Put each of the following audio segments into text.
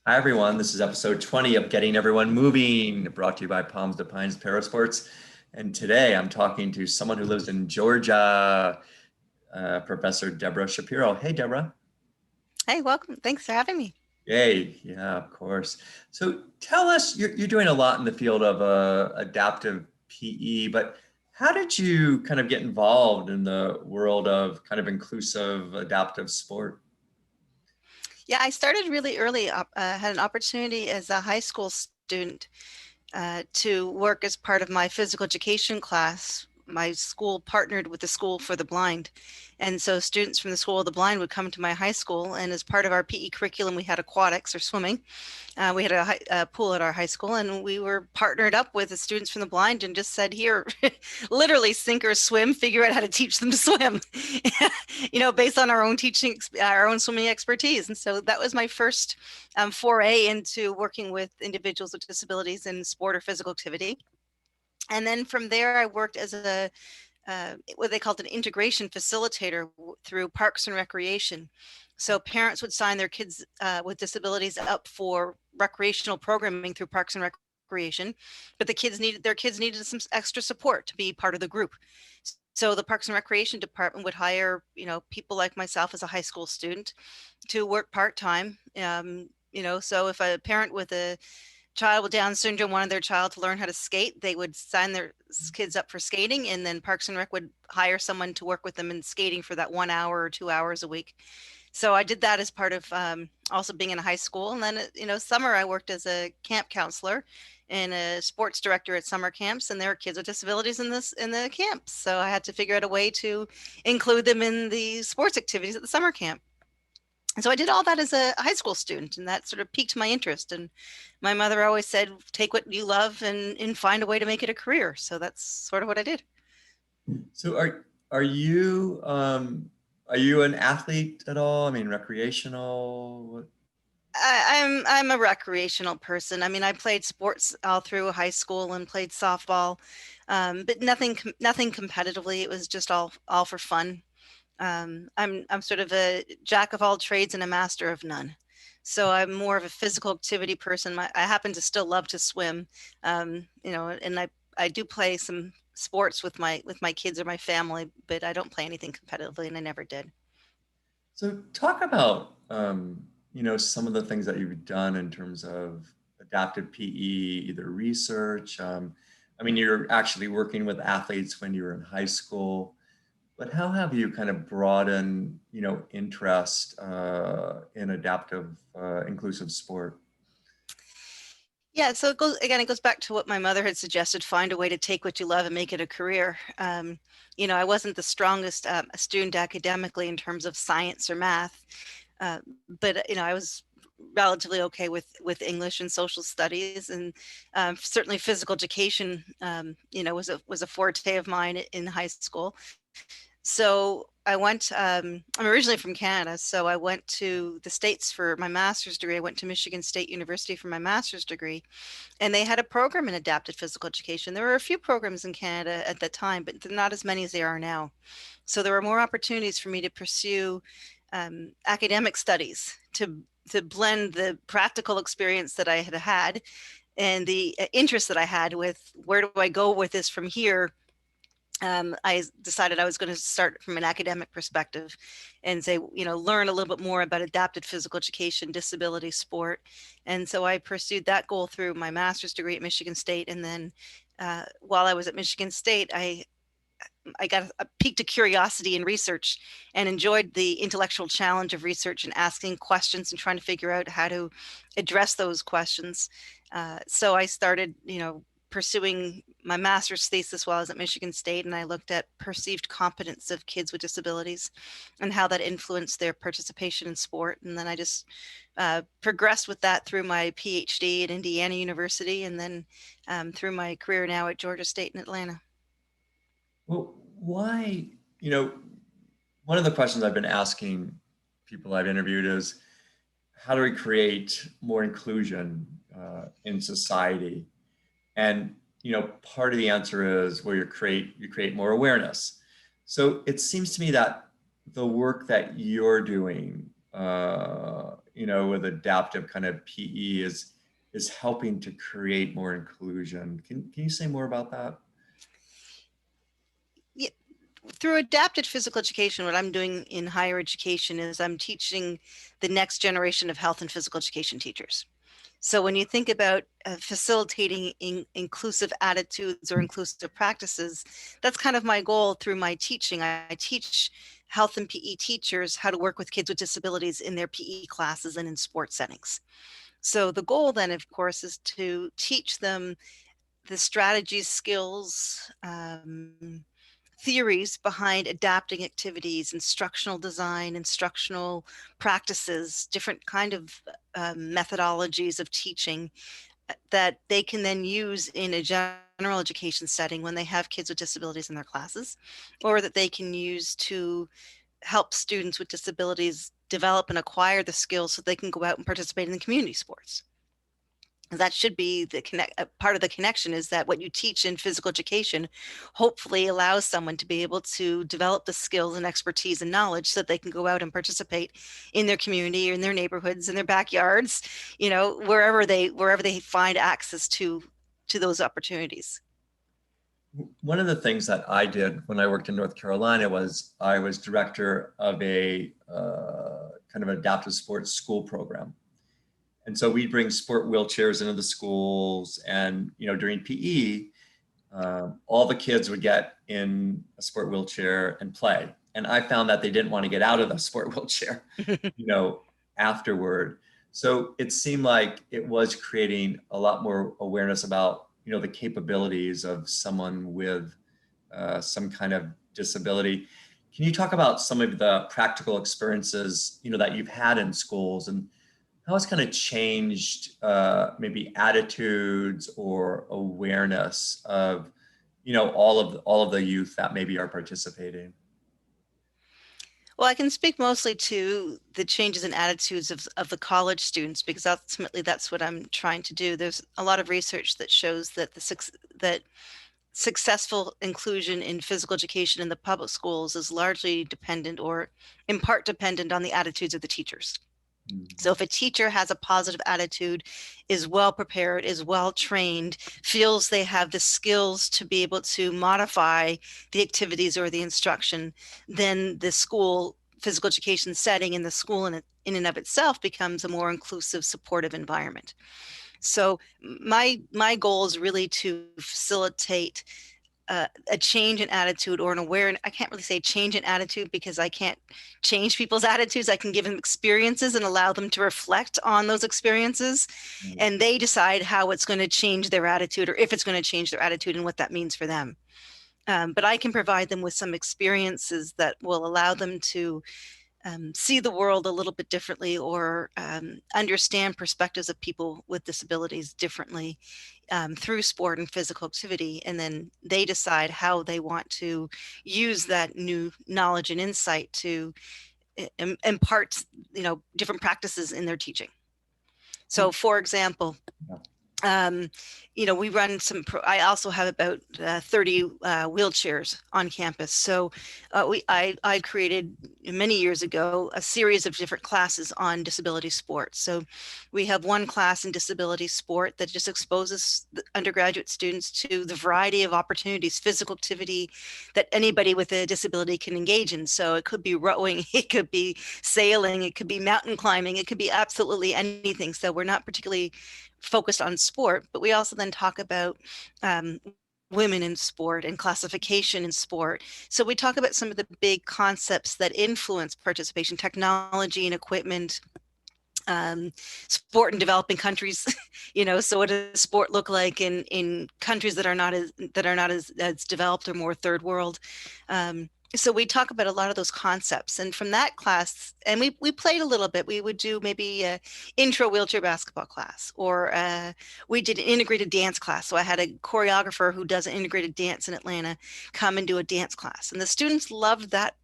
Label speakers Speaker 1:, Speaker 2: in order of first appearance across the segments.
Speaker 1: Hi, everyone. This is episode 20 of Getting Everyone Moving, brought to you by Palms to Pines Parasports. And today I'm talking to someone who lives in Georgia, Professor Deborah Shapiro. Hey, Deborah.
Speaker 2: Hey, welcome. Thanks for having me.
Speaker 1: Yay. Yeah, of course. So tell us, you're doing a lot in the field of adaptive PE, but how did you kind of get involved in the world of kind of inclusive adaptive sport?
Speaker 2: Yeah, I started really early. Had an opportunity as a high school student to work as part of my physical education class. My school partnered with the School for the Blind. And so students from the School of the Blind would come to my high school. And as part of our PE curriculum, we had aquatics or swimming. We had a pool at our high school, and we were partnered up with the students from the blind and just said, here, literally sink or swim, figure out how to teach them to swim, based on our own teaching, our own swimming expertise. And so that was my first foray into working with individuals with disabilities in sport or physical activity. And then from there, I worked as what they called an integration facilitator through Parks and Recreation. So parents would sign their kids with disabilities up for recreational programming through Parks and Recreation, but their kids needed some extra support to be part of the group. So the Parks and Recreation department would hire, people like myself as a high school student to work part-time. So if a parent with a child with Down syndrome wanted their child to learn how to skate, they would sign their kids up for skating, and then Parks and Rec would hire someone to work with them in skating for that 1 hour or 2 hours a week. So I did that as part of also being in high school. And then, summer I worked as a camp counselor and a sports director at summer camps, and there are kids with disabilities in the camps. So I had to figure out a way to include them in the sports activities at the summer camp. And so I did all that as a high school student, and that sort of piqued my interest. And my mother always said, take what you love and find a way to make it a career. So that's sort of what I did.
Speaker 1: So are you are you an athlete at all? I mean, recreational?
Speaker 2: I'm a recreational person. I mean, I played sports all through high school and played softball, but nothing competitively. It was just all for fun. I'm sort of a jack of all trades and a master of none. So I'm more of a physical activity person. I happen to still love to swim, and I do play some sports with my kids or my family, but I don't play anything competitively, and I never did.
Speaker 1: So talk about some of the things that you've done in terms of adaptive PE, either research. I mean, you're actually working with athletes when you were in high school, but how have you kind of broadened, interest in adaptive, inclusive sport?
Speaker 2: Yeah, so it goes back to what my mother had suggested, find a way to take what you love and make it a career. I wasn't the strongest student academically in terms of science or math, uh, but I was relatively okay with English and social studies, and certainly physical education, was a forte of mine in high school. So I went, I'm originally from Canada, so I went to the States for my master's degree. I went to Michigan State University for my master's degree, and they had a program in adapted physical education. There were a few programs in Canada at that time, but not as many as there are now. So there were more opportunities for me to pursue academic studies to blend the practical experience that I had had and the interest that I had with where do I go with this from here. I decided I was going to start from an academic perspective and say, learn a little bit more about adapted physical education, disability sport. And so I pursued that goal through my master's degree at Michigan State. And then while I was at Michigan State, I got a peak to curiosity in research and enjoyed the intellectual challenge of research and asking questions and trying to figure out how to address those questions. So I started, pursuing my master's thesis while I was at Michigan State, and I looked at perceived competence of kids with disabilities and how that influenced their participation in sport. And then I just progressed with that through my PhD at Indiana University, and then through my career now at Georgia State in Atlanta.
Speaker 1: Well, why, you know, one of the questions I've been asking people I've interviewed is how do we create more inclusion in society? And part of the answer is well, you create more awareness. So it seems to me that the work that you're doing with adaptive kind of PE is helping to create more inclusion. Can you say more about that?
Speaker 2: Yeah, through adapted physical education, what I'm doing in higher education is I'm teaching the next generation of health and physical education teachers. So when you think about facilitating inclusive attitudes or inclusive practices, that's kind of my goal through my teaching. I teach health and PE teachers how to work with kids with disabilities in their PE classes and in sports settings. So the goal then, of course, is to teach them the strategies, skills, theories behind adapting activities, instructional design, instructional practices, different kind of methodologies of teaching that they can then use in a general education setting when they have kids with disabilities in their classes, or that they can use to help students with disabilities develop and acquire the skills so they can go out and participate in the community sports. That should be the part of the connection, is that what you teach in physical education hopefully allows someone to be able to develop the skills and expertise and knowledge so that they can go out and participate in their community or in their neighborhoods, in their backyards, wherever they find access to those opportunities.
Speaker 1: One of the things that I did when I worked in North Carolina was I was director of a kind of adaptive sports school program. And so we'd bring sport wheelchairs into the schools, and during PE, all the kids would get in a sport wheelchair and play. And I found that they didn't want to get out of the sport wheelchair, afterward. So it seemed like it was creating a lot more awareness about, the capabilities of someone with some kind of disability. Can you talk about some of the practical experiences, that you've had in schools, and how it's kind of changed maybe attitudes or awareness of, all of the youth that maybe are participating?
Speaker 2: Well, I can speak mostly to the changes in attitudes of the college students, because ultimately that's what I'm trying to do. There's a lot of research that shows that that successful inclusion in physical education in the public schools is largely dependent, or in part dependent, on the attitudes of the teachers. So
Speaker 1: Mhm.
Speaker 2: if a teacher has a positive attitude, is well prepared, is well trained, feels they have the skills to be able to modify the activities or the instruction, then the school physical education setting in the school in and of itself becomes a more inclusive, supportive environment. So my goal is really to facilitate a change in attitude, or an awareness. I can't really say change in attitude because I can't change people's attitudes. I can give them experiences and allow them to reflect on those experiences,
Speaker 1: Right.
Speaker 2: and they decide how it's going to change their attitude, or if it's going to change their attitude and what that means for them. But I can provide them with some experiences that will allow them to see the world a little bit differently, or understand perspectives of people with disabilities differently, through sport and physical activity. And then they decide how they want to use that new knowledge and insight to impart, different practices in their teaching. So, for example,
Speaker 1: Yeah.
Speaker 2: um, we run I also have about 30 wheelchairs on campus. So I created many years ago a series of different classes on disability sports. So we have one class in disability sport that just exposes the undergraduate students to the variety of opportunities, physical activity that anybody with a disability can engage in. So it could be rowing, it could be sailing, it could be mountain climbing, it could be absolutely anything. So we're not particularly focused on sport, but we also then talk about um, women in sport and classification in sport. So we talk about some of the big concepts that influence participation, technology and equipment, sport in developing countries. So what does sport look like in countries that are not as developed, or more third world? So we talk about a lot of those concepts, and from that class, and we played a little bit. We would do maybe a intro wheelchair basketball class, or we did an integrated dance class. So I had a choreographer who does an integrated dance in Atlanta come and do a dance class, and the students loved that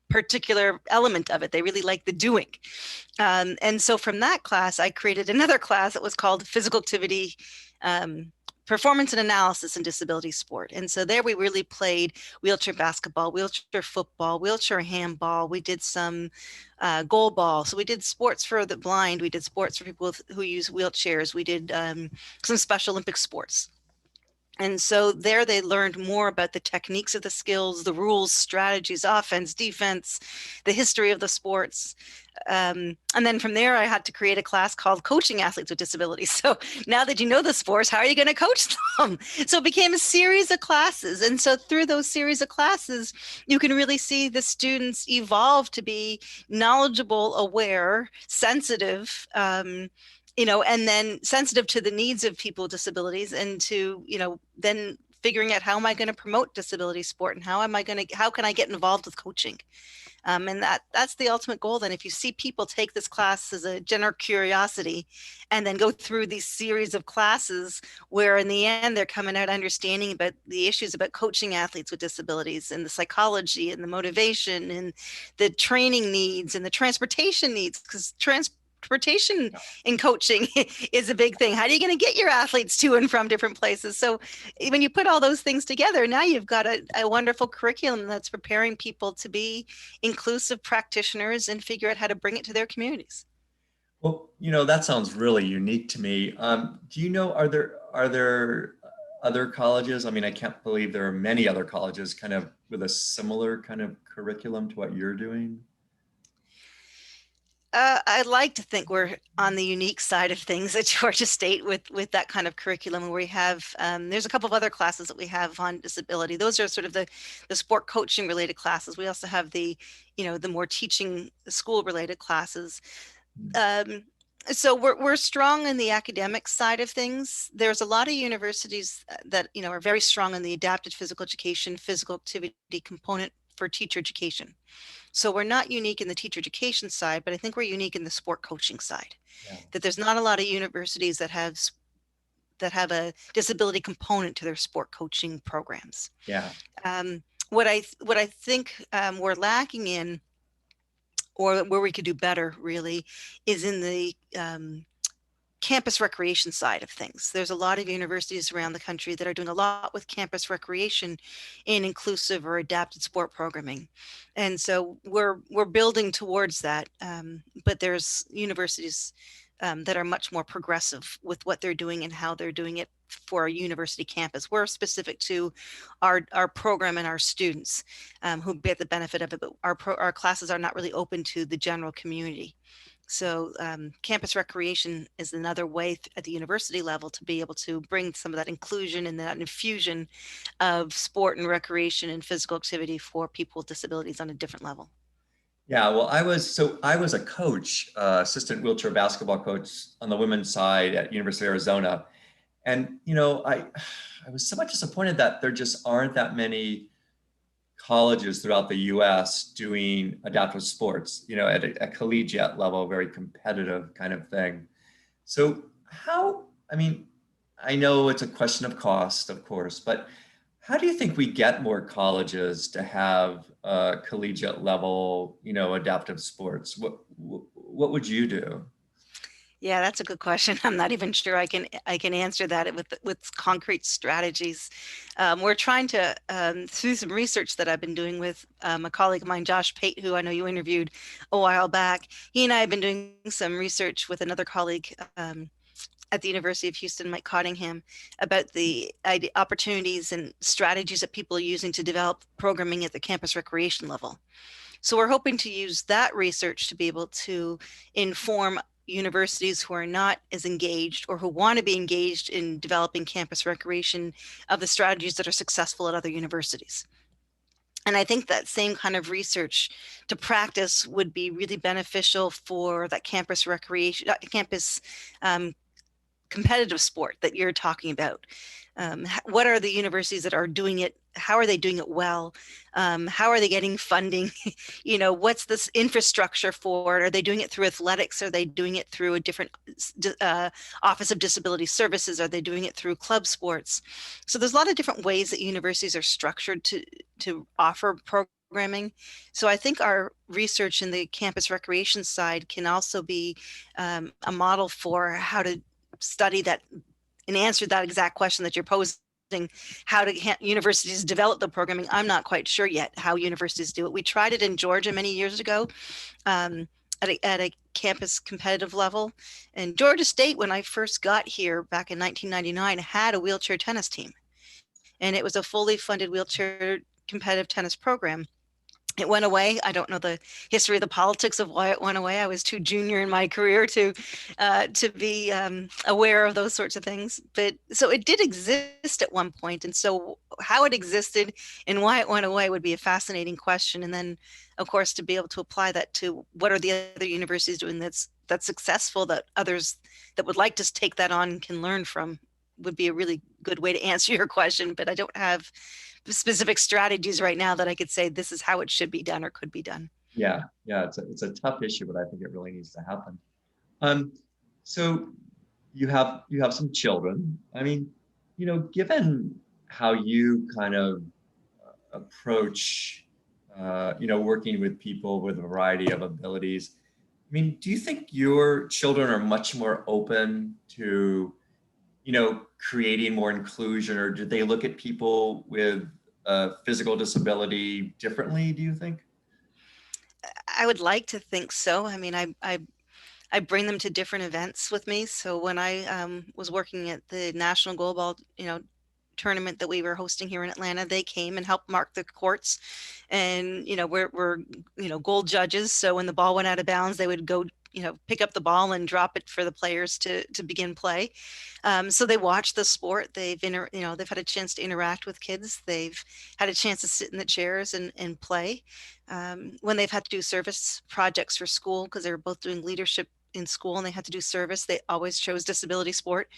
Speaker 2: particular element of it. They really liked the doing. And so from that class, I created another class that was called physical activity, performance and analysis in disability sport. And so there we really played wheelchair basketball, wheelchair football, wheelchair handball. We did some goal ball. So we did sports for the blind. We did sports for people who use wheelchairs. We did some Special Olympic sports. And so there they learned more about the techniques of the skills, the rules, strategies, offense, defense, the history of the sports. And then from there, I had to create a class called Coaching Athletes with Disabilities. So now that you know the sports, how are you going to coach them? So it became a series of classes. And so through those series of classes, you can really see the students evolve to be knowledgeable, aware, sensitive, and then sensitive to the needs of people with disabilities, and to, then figuring out, how am I going to promote disability sport, and how can I get involved with coaching? And that's the ultimate goal. Then if you see people take this class as a general curiosity and then go through these series of classes where in the end they're coming out understanding about the issues about coaching athletes with disabilities, and the psychology and the motivation and the training needs and the transportation needs, because transportation in coaching is a big thing. How are you going to get your athletes to and from different places? So when you put all those things together, now you've got a wonderful curriculum that's preparing people to be inclusive practitioners and figure out how to bring it to their communities.
Speaker 1: Well, that sounds really unique to me. Do you know, are there other colleges? I mean, I can't believe there are many other colleges kind of with a similar kind of curriculum to what you're doing.
Speaker 2: I'd like to think we're on the unique side of things at Georgia State with that kind of curriculum, where we have, there's a couple of other classes that we have on disability. Those are sort of the sport coaching related classes. We also have the more teaching school related classes. So we're strong in the academic side of things. There's a lot of universities that are very strong in the adapted physical education, physical activity component for teacher education. So we're not unique in the teacher education side, but I think we're unique in the sport coaching side.
Speaker 1: Yeah.
Speaker 2: That there's not a lot of universities that have a disability component to their sport coaching programs.
Speaker 1: Yeah.
Speaker 2: What I think we're lacking in, or where we could do better really, is in the campus recreation side of things. There's a lot of universities around the country that are doing a lot with campus recreation in inclusive or adapted sport programming. And so we're building towards that. But there's universities that are much more progressive with what they're doing and how they're doing it for a university campus. We're specific to our program and our students who get the benefit of it, but our classes are not really open to the general community. So campus recreation is another way at the university level to be able to bring some of that inclusion and that infusion of sport and recreation and physical activity for people with disabilities on a different level.
Speaker 1: Yeah, well, I was a coach, assistant wheelchair basketball coach on the women's side at University of Arizona. And, I was somewhat disappointed that there just aren't that many colleges throughout the US doing adaptive sports, at a collegiate level, very competitive kind of thing. So I mean, I know it's a question of cost, of course, but how do you think we get more colleges to have collegiate level, adaptive sports? What would you do?
Speaker 2: Yeah, that's a good question. I'm not even sure I can answer that with concrete strategies. We're trying to, through some research that I've been doing with a colleague of mine, Josh Pate, who I know you interviewed a while back. He and I have been doing some research with another colleague at the University of Houston, Mike Cottingham, about the opportunities and strategies that people are using to develop programming at the campus recreation level. So we're hoping to use that research to be able to inform universities who are not as engaged or who want to be engaged in developing campus recreation of the strategies that are successful at other universities. And I think that same kind of research to practice would be really beneficial for that campus recreation, campus competitive sport that you're talking about. What are the universities that are doing it? How are they doing it well? How are they getting funding? What's this infrastructure for it? Are they doing it through athletics? Are they doing it through a different Office of Disability Services? Are they doing it through club sports? So there's a lot of different ways that universities are structured to offer programming. So I think our research in the campus recreation side can also be a model for how to study that and answered that exact question that you're posing. How do universities develop the programming? I'm not quite sure yet how universities do it. We tried it in Georgia many years ago, at a campus competitive level. And Georgia State, when I first got here back in 1999, had a wheelchair tennis team. And it was a fully funded wheelchair competitive tennis program. It went away. I don't know the history of the politics of why it went away. I was too junior in my career to be aware of those sorts of things. But so it did exist at one point, and so how it existed and why it went away would be a fascinating question. And then, of course, to be able to apply that to what are the other universities doing that's successful, that others that would like to take that on can learn from, would be a really good way to answer your question. But I don't have specific strategies right now that I could say this is how it should be done or could be done.
Speaker 1: Yeah, yeah, it's a tough issue, but I think it really needs to happen. Um, so you have some children. I mean, given how you kind of approach, working with people with a variety of abilities, I mean, do you think your children are much more open to, creating more inclusion, or do they look at people with physical disability differently, do you think?
Speaker 2: I would like to think so. I mean, I bring them to different events with me. So when I was working at the National Goalball, tournament that we were hosting here in Atlanta, they came and helped mark the courts. And, we're gold judges. So when the ball went out of bounds, they would go, pick up the ball and drop it for the players to begin play. So they watch the sport. They've had a chance to interact with kids. They've had a chance to sit in the chairs and play. When they've had to do service projects for school, because they were both doing leadership in school and they had to do service, they always chose disability sport.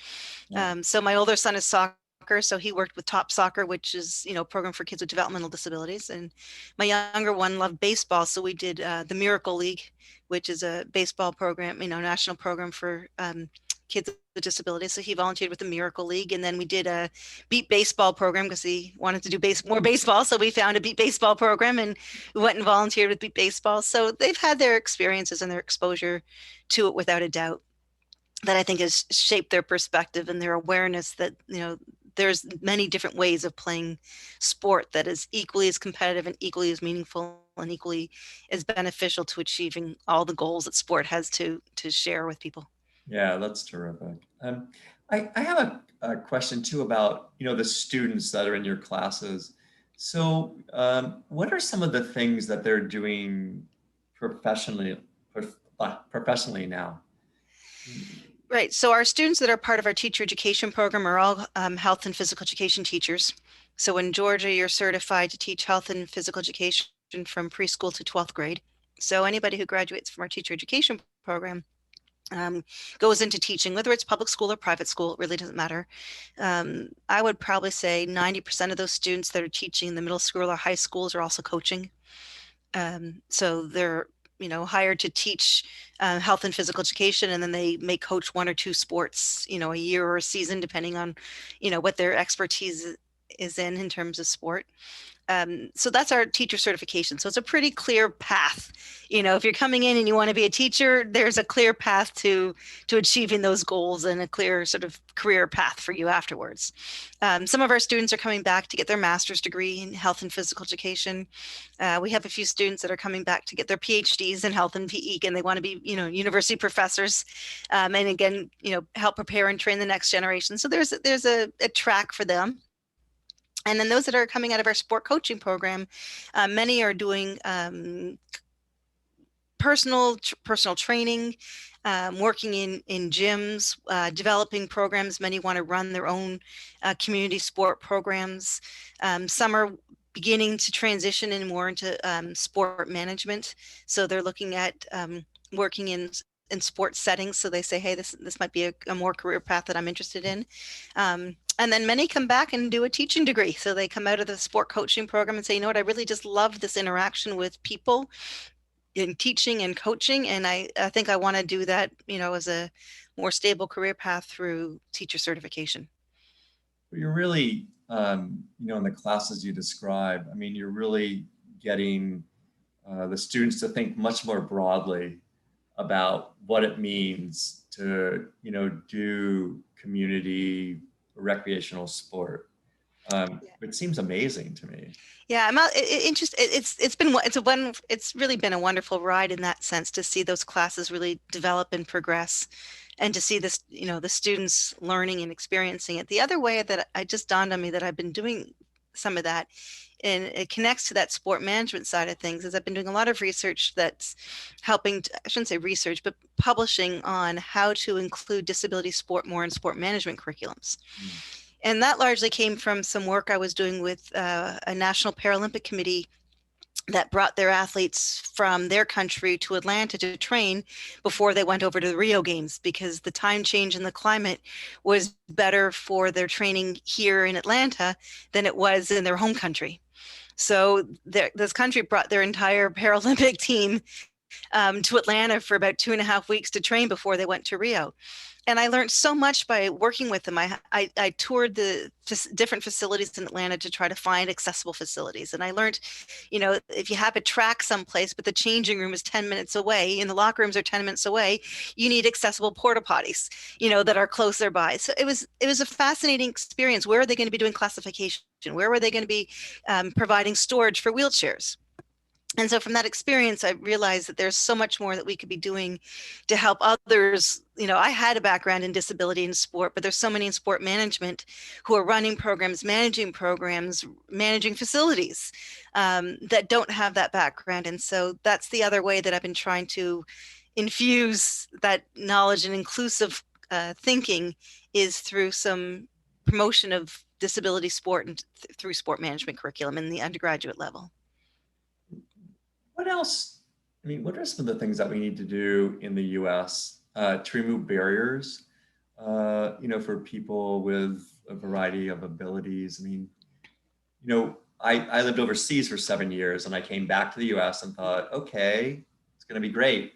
Speaker 1: Yeah.
Speaker 2: So my older son is soccer. So he worked with Top Soccer, which is, a program for kids with developmental disabilities. And my younger one loved baseball. So we did the Miracle League, which is a baseball program, national program for kids with disabilities. So he volunteered with the Miracle League. And then we did a Beat Baseball program because he wanted to do more baseball. So we found a Beat Baseball program and we went and volunteered with Beat Baseball. So they've had their experiences and their exposure to it without a doubt, that I think has shaped their perspective and their awareness that, there's many different ways of playing sport that is equally as competitive and equally as meaningful and equally as beneficial to achieving all the goals that sport has to share with people.
Speaker 1: Yeah, that's terrific. I have a question too about, the students that are in your classes. So, what are some of the things that they're doing professionally, professionally now?
Speaker 2: Right. So our students that are part of our teacher education program are all health and physical education teachers. So in Georgia, you're certified to teach health and physical education from preschool to 12th grade. So anybody who graduates from our teacher education program goes into teaching, whether it's public school or private school, it really doesn't matter. I would probably say 90% of those students that are teaching in the middle school or high schools are also coaching. So they're, hired to teach health and physical education, and then they may coach one or two sports, a year or a season, depending on, what their expertise is in terms of sport. So that's our teacher certification. So it's a pretty clear path. If you're coming in and you want to be a teacher, there's a clear path to achieving those goals and a clear sort of career path for you afterwards. Some of our students are coming back to get their master's degree in health and physical education. We have a few students that are coming back to get their PhDs in health and PE, and they want to be, university professors, and again, help prepare and train the next generation. So there's a track for them. And then those that are coming out of our sport coaching program, many are doing personal training, working in gyms, developing programs. Many want to run their own community sport programs. Some are beginning to transition in more into sport management. So they're looking at working in sports settings. So they say, hey, this might be a more career path that I'm interested in. And then many come back and do a teaching degree. So they come out of the sport coaching program and say, I really just love this interaction with people in teaching and coaching. And I think I want to do that, as a more stable career path through teacher certification.
Speaker 1: You're really, in the classes you describe, I mean, you're really getting the students to think much more broadly about what it means to, do community recreational sport. It seems amazing to me.
Speaker 2: Yeah, I'm out, it's been it's really been a wonderful ride in that sense to see those classes really develop and progress, and to see this, the students learning and experiencing it. The other way that I just dawned on me that I've been doing some of that, and it connects to that sport management side of things, is I've been doing a lot of research that's helping I shouldn't say research, but publishing on how to include disability sport more in sport management curriculums.
Speaker 1: Mm.
Speaker 2: And that largely came from some work I was doing with a National Paralympic Committee that brought their athletes from their country to Atlanta to train before they went over to the Rio Games, because the time change in the climate was better for their training here in Atlanta than it was in their home country. So this country brought their entire Paralympic team to Atlanta for about 2.5 weeks to train before they went to Rio. And I learned so much by working with them. I toured the different facilities in Atlanta to try to find accessible facilities. And I learned, if you have a track someplace, but the changing room is 10 minutes away and the locker rooms are 10 minutes away, you need accessible porta potties, that are closer by. So it was a fascinating experience. Where are they going to be doing classification? Where were they going to be providing storage for wheelchairs? And so from that experience, I realized that there's so much more that we could be doing to help others. I had a background in disability and sport, but there's so many in sport management who are running programs, managing facilities that don't have that background. And so that's the other way that I've been trying to infuse that knowledge and inclusive thinking, is through some promotion of disability sport and through sport management curriculum in the undergraduate level.
Speaker 1: What else? I mean, what are some of the things that we need to do in the U.S. To remove barriers, for people with a variety of abilities? I mean, I lived overseas for 7 years, and I came back to the U.S. and thought, okay, it's going to be great.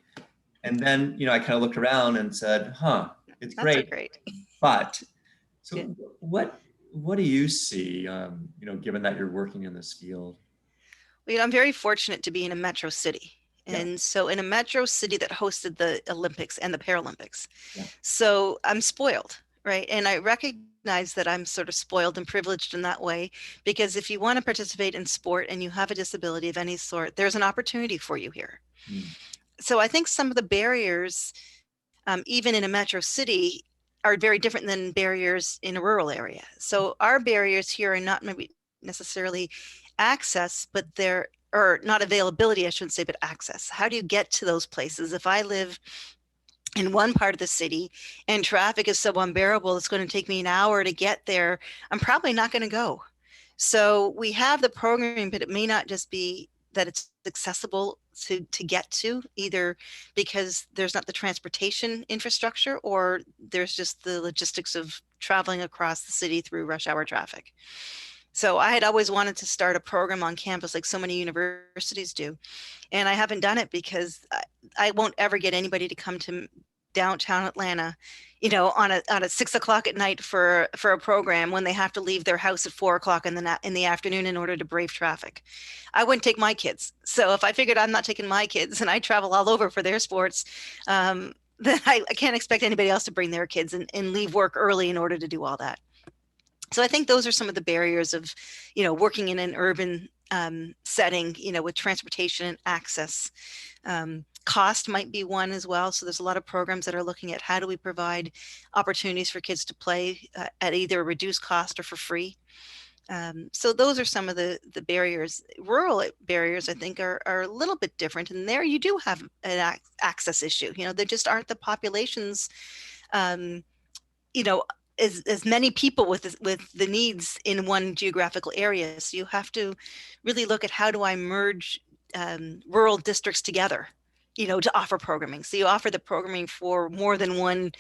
Speaker 1: And then, I kind of looked around and said, huh, it's
Speaker 2: Not so
Speaker 1: great,
Speaker 2: great.
Speaker 1: but so
Speaker 2: Yeah.
Speaker 1: what do you see, given that you're working in this field?
Speaker 2: Well, I'm very fortunate to be in a metro city.
Speaker 1: Yeah,
Speaker 2: And so in a metro city that hosted the Olympics and the Paralympics.
Speaker 1: yeah.
Speaker 2: So I'm spoiled, right? And I recognize that I'm sort of spoiled and privileged in that way, because if you want to participate in sport and you have a disability of any sort, there's an opportunity for you here.
Speaker 1: Mm,
Speaker 2: So I think some of the barriers, even in a metro city, are very different than barriers in a rural area. So our barriers here are not maybe necessarily access, but they're, or not availability, I shouldn't say, but access. How do you get to those places? If I live in one part of the city and traffic is so unbearable, it's going to take me an hour to get there, I'm probably not going to go. So we have the programming, but it may not just be that it's accessible to get to, either because there's not the transportation infrastructure, or there's just the logistics of traveling across the city through rush hour traffic. So I had always wanted to start a program on campus like so many universities do. And I haven't done it because I won't ever get anybody to come to downtown Atlanta, on a 6 o'clock at night for a program when they have to leave their house at 4 o'clock in the afternoon in order to brave traffic. I wouldn't take my kids. So if I figured I'm not taking my kids and I travel all over for their sports, then I can't expect anybody else to bring their kids and leave work early in order to do all that. So I think those are some of the barriers of, working in an urban setting, with transportation and access. Cost might be one as well. So there's a lot of programs that are looking at how do we provide opportunities for kids to play at either a reduced cost or for free. So those are some of the barriers. Rural barriers, I think, are a little bit different. And there you do have an access issue. There just aren't the populations, um, you know, as many people with the needs in one geographical area. So you have to really look at how do I merge rural districts together, to offer programming. So you offer the programming for more than one,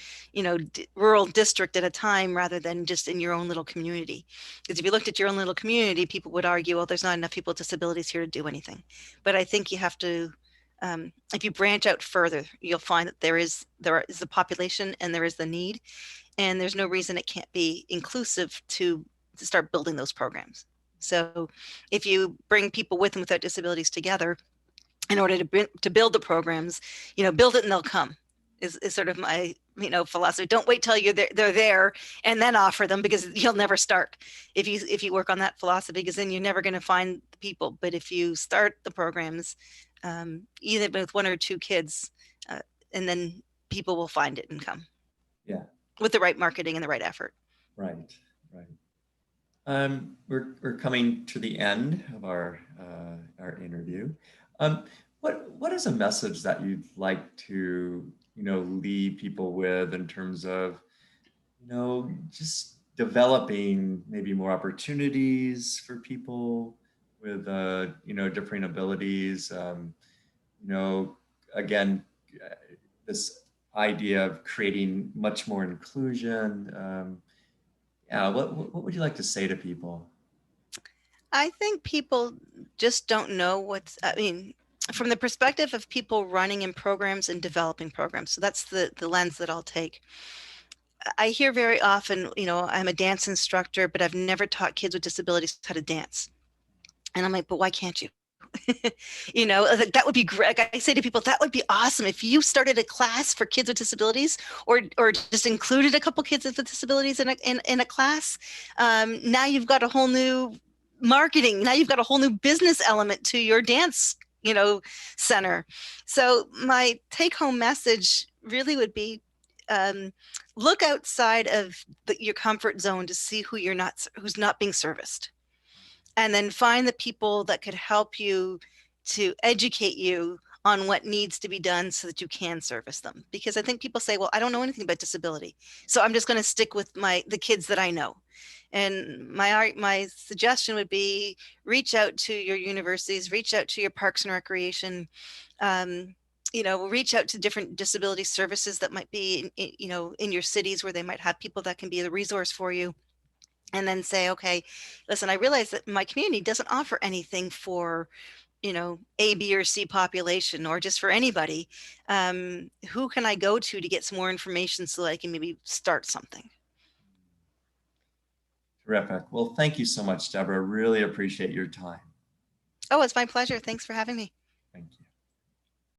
Speaker 2: rural district at a time, rather than just in your own little community. Because if you looked at your own little community, people would argue, well, there's not enough people with disabilities here to do anything. But I think you have to, if you branch out further, you'll find that there is the population and there is the need, and there's no reason it can't be inclusive to start building those programs. So if you bring people with and without disabilities together, in order to build the programs. Build it and they'll come is sort of my philosophy. Don't wait till they're there and then offer them, because you'll never start if you work on that philosophy, because then you're never going to find the people. But if you start the programs, even with one or two kids, and then people will find it and come
Speaker 1: Yeah.
Speaker 2: with the right marketing and the right effort.
Speaker 1: Right. Right. We're coming to the end of our interview. Um, what is a message that you'd like to leave people with in terms of just developing maybe more opportunities for people with different abilities? You know, again, uh, this idea of creating much more inclusion. Yeah, what would you like to say to people?
Speaker 2: I think people just don't know from the perspective of people running in programs and developing programs. So that's the lens that I'll take. I hear very often, I'm a dance instructor, but I've never taught kids with disabilities how to dance. And I'm like, but why can't you? That would be great. Like I say to people, that would be awesome if you started a class for kids with disabilities, or just included a couple kids with disabilities in a class. Now you've got a whole new marketing. Now you've got a whole new business element to your dance, center. So my take home message really would be, um, look outside of your comfort zone to see who's not being serviced, and then find the people that could help you to educate you on what needs to be done so that you can service them. Because I think people say, well, I don't know anything about disability, so I'm just going to stick with the kids that I know. And my suggestion would be, reach out to your universities, reach out to your parks and recreation, um, reach out to different disability services that might be in your cities, where they might have people that can be the resource for you. And then say, okay, listen, I realize that my community doesn't offer anything for, A, B, or C population, or just for anybody. Who can I go to get some more information so that I can maybe start something?
Speaker 1: Terrific. Well, thank you so much, Deborah. Really appreciate your time.
Speaker 2: Oh, it's my pleasure. Thanks for having me.